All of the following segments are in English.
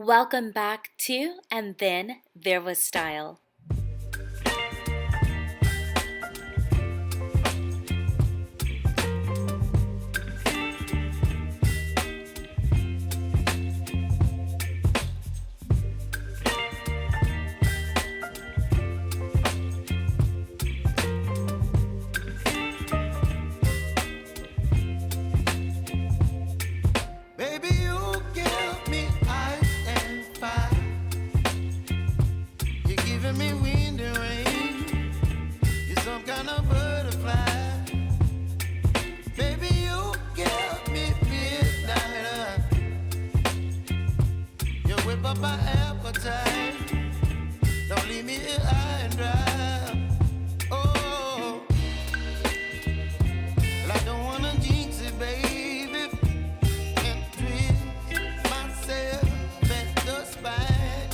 Welcome back to And Then There Was Style. My appetite, don't leave me here high and dry. Oh, well, I don't wanna jinx it, baby, and twist myself at the spine.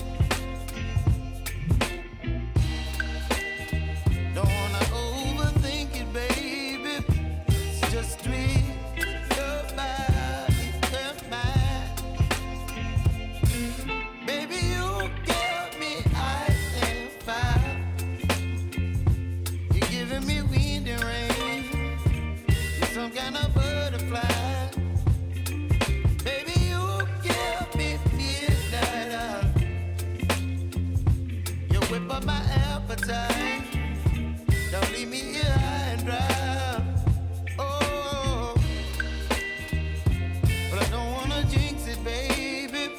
Don't wanna overthink it, baby. It's just twist your body and mine. Baby, you give me ice and fire. You're giving me wind and rain. You're some kind of butterfly. Baby, you give me midnight. You whip up my appetite. Don't leave me here high and dry. Oh, but I don't wanna jinx it, baby.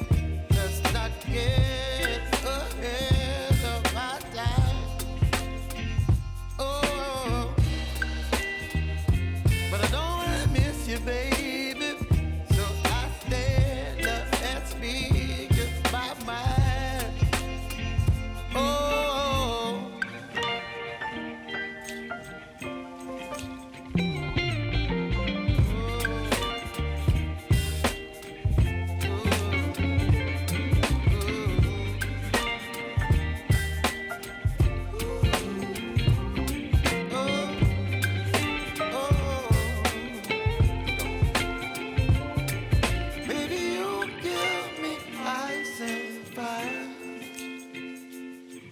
Not get ahead of my time. Oh, but I don't wanna miss you, baby. So I stand up and speak my mind. Oh.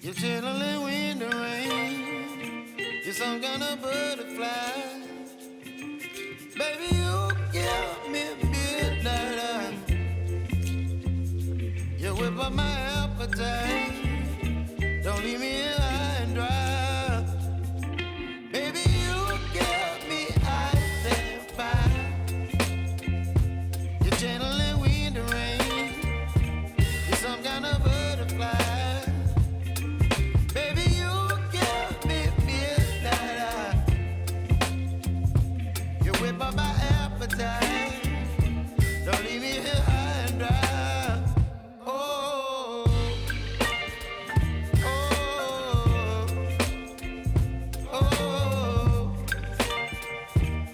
You're chilling wind and rain. You're some kind of butterfly. Baby, you give me midnight. You whip up my appetite. Don't leave me here high and dry. Baby, you give me ice and fire. You're channeling wind and rain. You're some kind of butterfly. By my appetite, don't leave me here high and dry. Oh, oh, oh,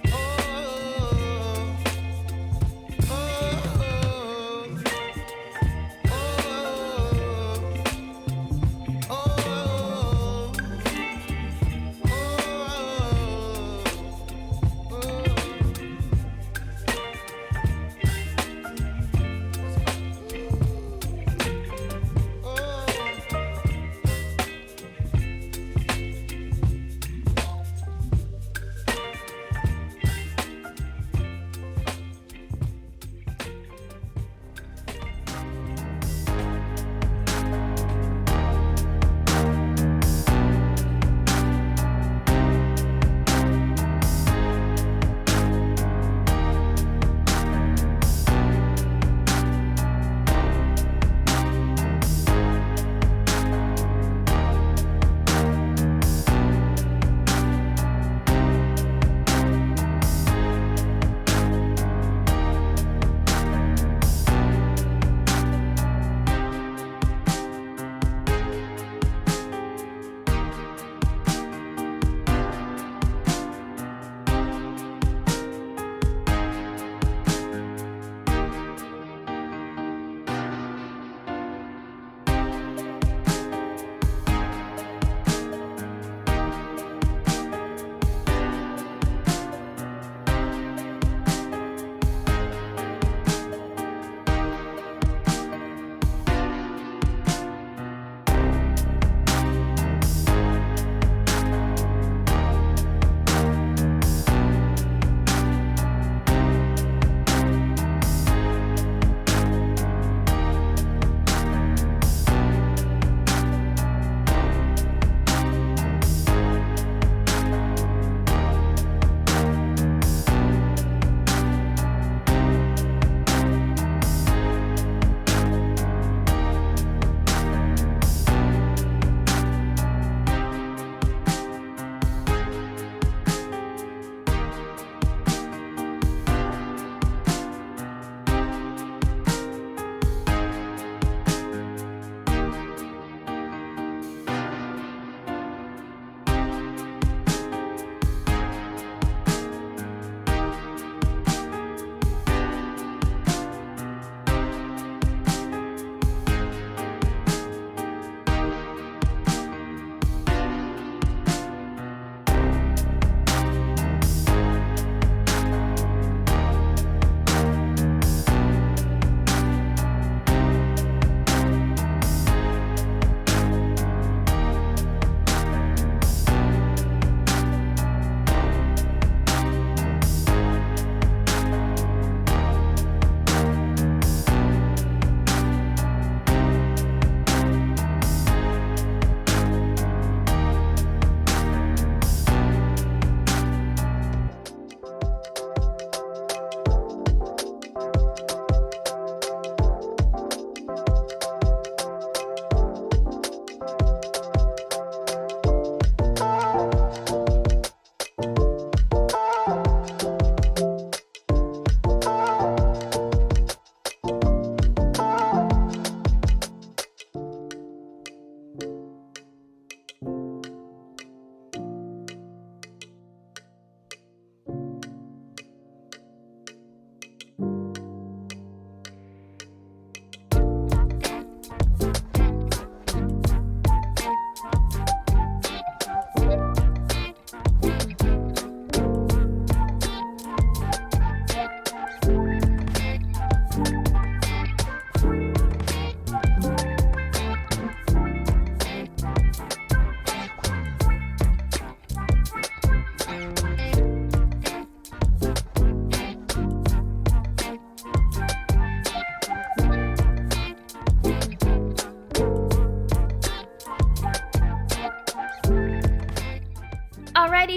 oh,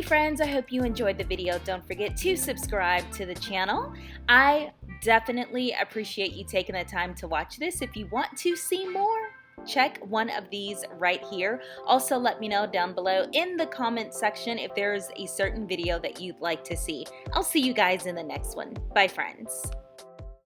Hey friends, I hope you enjoyed the video. Don't forget to subscribe to the channel. I definitely appreciate you taking the time to watch this. If you want to see more, check one of these right here. Also, let me know down below in the comment section if there's a certain video that you'd like to see. I'll see you guys in the next one. Bye friends.